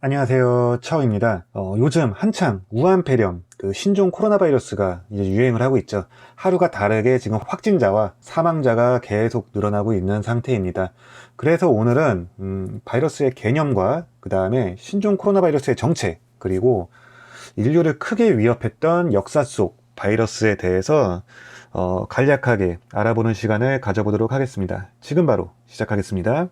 안녕하세요, 차오입니다. 요즘 한창 우한 폐렴, 신종 코로나 바이러스가 이제 유행을 하고 있죠. 하루가 다르게 지금 확진자와 사망자가 계속 늘어나고 있는 상태입니다. 그래서 오늘은 바이러스의 개념과 그 다음에 신종 코로나 바이러스의 정체, 그리고 인류를 크게 위협했던 역사 속 바이러스에 대해서 간략하게 알아보는 시간을 가져보도록 하겠습니다. 지금 바로 시작하겠습니다.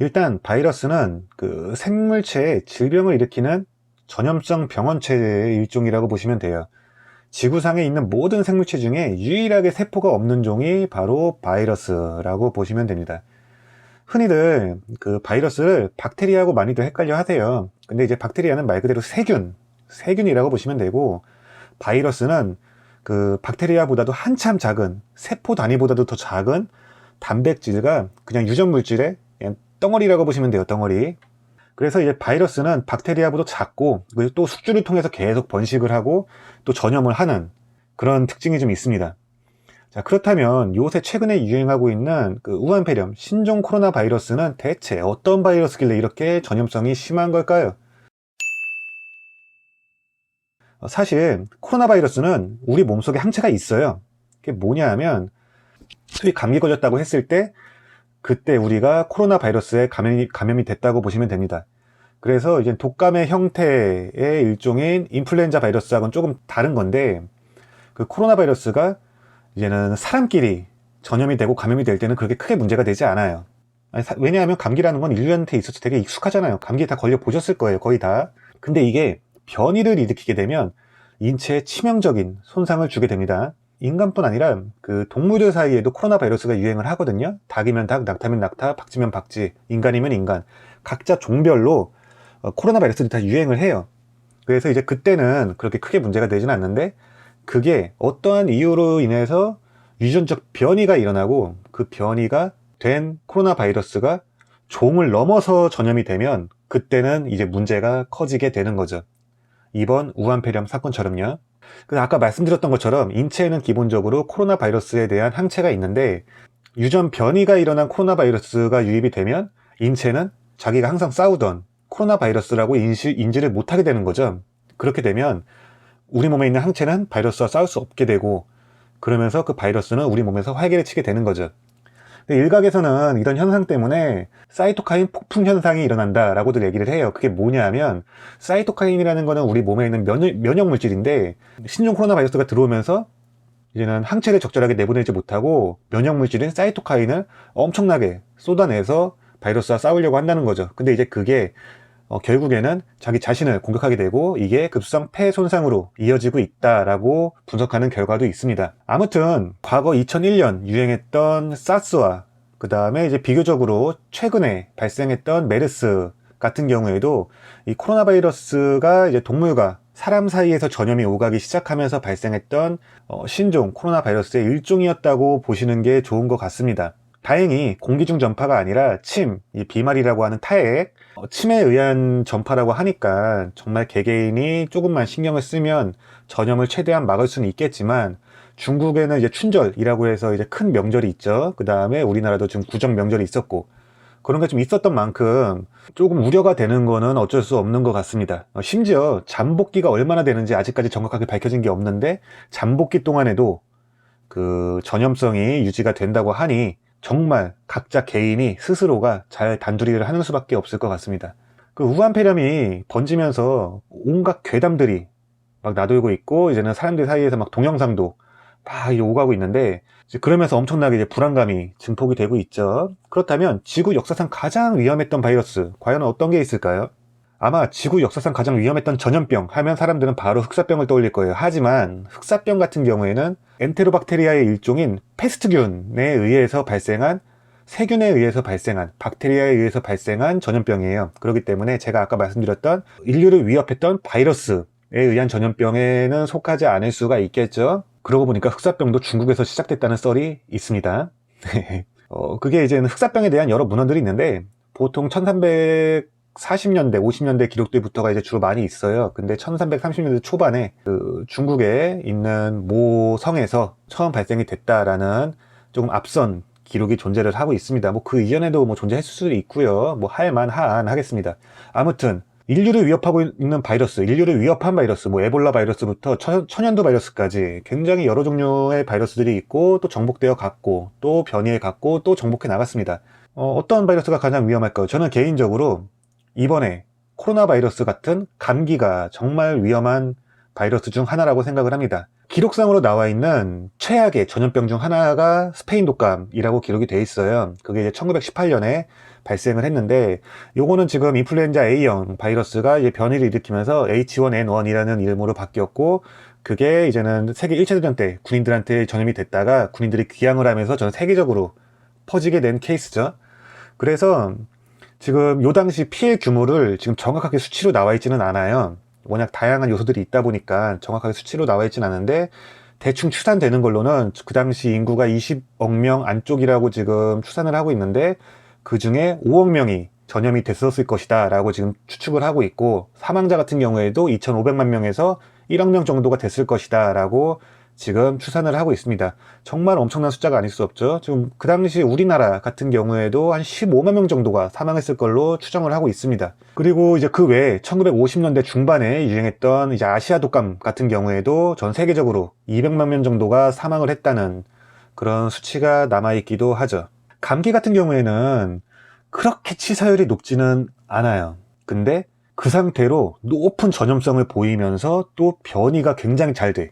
일단 바이러스는 생물체의 질병을 일으키는 전염성 병원체의 일종이라고 보시면 돼요. 지구상에 있는 모든 생물체 중에 유일하게 세포가 없는 종이 바로 바이러스라고 보시면 됩니다. 흔히들 바이러스를 박테리아하고 많이들 헷갈려 하세요. 근데 이제 박테리아는 말 그대로 세균이라고 보시면 되고, 바이러스는 박테리아보다도 한참 작은, 세포 단위보다도 더 작은 단백질과 그냥 유전물질의 그냥 덩어리라고 보시면 돼요. 덩어리. 그래서 이제 바이러스는 박테리아보다 작고, 그리고 또 숙주를 통해서 계속 번식을 하고 또 전염을 하는 그런 특징이 좀 있습니다. 자, 그렇다면 요새 최근에 유행하고 있는 우한 폐렴 신종 코로나 바이러스는 대체 어떤 바이러스길래 이렇게 전염성이 심한 걸까요? 사실 코로나 바이러스는 우리 몸속에 항체가 있어요. 그게 뭐냐 하면, 소위 감기 걸렸다고 했을 때 그때 우리가 코로나 바이러스에 감염이 됐다고 보시면 됩니다. 그래서 이제 독감의 형태의 일종인 인플루엔자 바이러스하고는 조금 다른 건데, 코로나 바이러스가 이제는 사람끼리 전염이 되고 감염이 될 때는 그렇게 크게 문제가 되지 않아요. 왜냐하면 감기라는 건 인류한테 있어서 되게 익숙하잖아요. 감기 다 걸려 보셨을 거예요, 거의 다. 근데 이게 변이를 일으키게 되면 인체에 치명적인 손상을 주게 됩니다. 인간뿐 아니라 동물들 사이에도 코로나 바이러스가 유행을 하거든요. 닭이면 닭, 낙타면 낙타, 박쥐면 박쥐, 인간이면 인간, 각자 종별로 코로나 바이러스들이 다 유행을 해요. 그래서 이제 그때는 그렇게 크게 문제가 되진 않는데, 그게 어떠한 이유로 인해서 유전적 변이가 일어나고 그 변이가 된 코로나 바이러스가 종을 넘어서 전염이 되면 그때는 이제 문제가 커지게 되는 거죠. 이번 우한 폐렴 사건처럼요. 아까 말씀드렸던 것처럼 인체에는 기본적으로 코로나 바이러스에 대한 항체가 있는데, 유전 변이가 일어난 코로나 바이러스가 유입이 되면 인체는 자기가 항상 싸우던 코로나 바이러스라고 인지를 못하게 되는 거죠. 그렇게 되면 우리 몸에 있는 항체는 바이러스와 싸울 수 없게 되고, 그러면서 그 바이러스는 우리 몸에서 활개를 치게 되는 거죠. 일각에서는 이런 현상 때문에 사이토카인 폭풍 현상이 일어난다라고들 얘기를 해요. 그게 뭐냐 하면, 사이토카인이라는 거는 우리 몸에 있는 면역 물질인데, 신종 코로나 바이러스가 들어오면서 이제는 항체를 적절하게 내보내지 못하고 면역 물질인 사이토카인을 엄청나게 쏟아내서 바이러스와 싸우려고 한다는 거죠. 근데 이제 그게 결국에는 자기 자신을 공격하게 되고, 이게 급성 폐 손상으로 이어지고 있다라고 분석하는 결과도 있습니다. 아무튼 과거 2001년 유행했던 사스와 그 다음에 이제 비교적으로 최근에 발생했던 메르스 같은 경우에도 이 코로나 바이러스가 이제 동물과 사람 사이에서 전염이 오가기 시작하면서 발생했던 신종 코로나 바이러스의 일종이었다고 보시는 게 좋은 것 같습니다. 다행히 공기 중 전파가 아니라 이 비말이라고 하는 타액, 침에 의한 전파라고 하니까 정말 개개인이 조금만 신경을 쓰면 전염을 최대한 막을 수는 있겠지만, 중국에는 이제 춘절이라고 해서 이제 큰 명절이 있죠. 그 다음에 우리나라도 지금 구정 명절이 있었고, 그런 게 좀 있었던 만큼 조금 우려가 되는 거는 어쩔 수 없는 것 같습니다. 심지어 잠복기가 얼마나 되는지 아직까지 정확하게 밝혀진 게 없는데, 잠복기 동안에도 전염성이 유지가 된다고 하니 정말 각자 개인이 스스로가 잘 단두리를 하는 수밖에 없을 것 같습니다. 우한 폐렴이 번지면서 온갖 괴담들이 막 나돌고 있고, 이제는 사람들 사이에서 막 동영상도 막 오가고 있는데, 그러면서 엄청나게 이제 불안감이 증폭이 되고 있죠. 그렇다면 지구 역사상 가장 위험했던 바이러스, 과연 어떤 게 있을까요? 아마 지구 역사상 가장 위험했던 전염병 하면 사람들은 바로 흑사병을 떠올릴 거예요. 하지만 흑사병 같은 경우에는 엔테로박테리아의 일종인 패스트균에 의해서 발생한, 세균에 의해서 발생한, 박테리아에 의해서 발생한 전염병이에요. 그렇기 때문에 제가 아까 말씀드렸던 인류를 위협했던 바이러스에 의한 전염병에는 속하지 않을 수가 있겠죠. 그러고 보니까 흑사병도 중국에서 시작됐다는 썰이 있습니다. 그게 이제 흑사병에 대한 여러 문헌들이 있는데, 보통 1340년대, 50년대 기록들부터가 이제 주로 많이 있어요. 근데 1330년대 초반에 그 중국에 있는 모 성에서 처음 발생이 됐다라는 조금 앞선 기록이 존재를 하고 있습니다. 뭐 그 이전에도 뭐 존재했을 수도 있고요. 뭐 할만한 하겠습니다. 아무튼 인류를 위협하고 있는 바이러스, 인류를 위협한 바이러스, 뭐 에볼라 바이러스부터 천연두 바이러스까지 굉장히 여러 종류의 바이러스들이 있고 또 정복되어 갔고 또 변이해 갔고 또 정복해 나갔습니다. 어떤 바이러스가 가장 위험할까요? 저는 개인적으로 이번에 코로나 바이러스 같은 감기가 정말 위험한 바이러스 중 하나라고 생각을 합니다. 기록상으로 나와 있는 최악의 전염병 중 하나가 스페인 독감이라고 기록이 돼 있어요. 그게 이제 1918년에 발생을 했는데, 요거는 지금 인플루엔자 A형 바이러스가 이제 변이를 일으키면서 H1N1이라는 이름으로 바뀌었고, 그게 이제는 세계 1차 대전 때 군인들한테 전염이 됐다가 군인들이 귀향을 하면서 전 세계적으로 퍼지게 된 케이스죠. 그래서 지금 요 당시 피해 규모를 지금 정확하게 수치로 나와 있지는 않아요. 워낙 다양한 요소들이 있다 보니까 정확하게 수치로 나와 있지는 않은데, 대충 추산되는 걸로는 그 당시 인구가 20억 명 안쪽이라고 지금 추산을 하고 있는데, 그 중에 5억 명이 전염이 됐었을 것이다 라고 지금 추측을 하고 있고, 사망자 같은 경우에도 2,500만 명에서 1억 명 정도가 됐을 것이다 라고 지금 추산을 하고 있습니다. 정말 엄청난 숫자가 아닐 수 없죠. 지금 그 당시 우리나라 같은 경우에도 한 15만 명 정도가 사망했을 걸로 추정을 하고 있습니다. 그리고 이제 그 외에 1950년대 중반에 유행했던 이제 아시아 독감 같은 경우에도 전 세계적으로 200만 명 정도가 사망을 했다는 그런 수치가 남아있기도 하죠. 감기 같은 경우에는 그렇게 치사율이 높지는 않아요. 근데 그 상태로 높은 전염성을 보이면서 또 변이가 굉장히 잘 돼.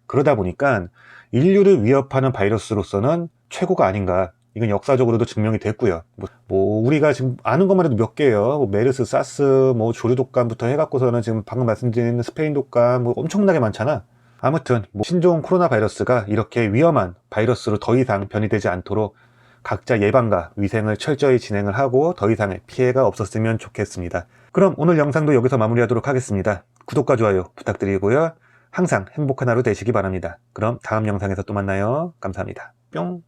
그러다 보니까 인류를 위협하는 바이러스로서는 최고가 아닌가. 이건 역사적으로도 증명이 됐고요. 뭐 우리가 지금 아는 것만 해도 몇 개예요. 뭐 메르스, 사스, 뭐 조류 독감부터 해갖고서는 지금 방금 말씀드린 스페인 독감 뭐 엄청나게 많잖아. 아무튼 뭐 신종 코로나 바이러스가 이렇게 위험한 바이러스로 더 이상 변이되지 않도록 각자 예방과 위생을 철저히 진행을 하고 더 이상의 피해가 없었으면 좋겠습니다. 그럼 오늘 영상도 여기서 마무리하도록 하겠습니다. 구독과 좋아요 부탁드리고요. 항상 행복한 하루 되시기 바랍니다. 그럼 다음 영상에서 또 만나요. 감사합니다. 뿅.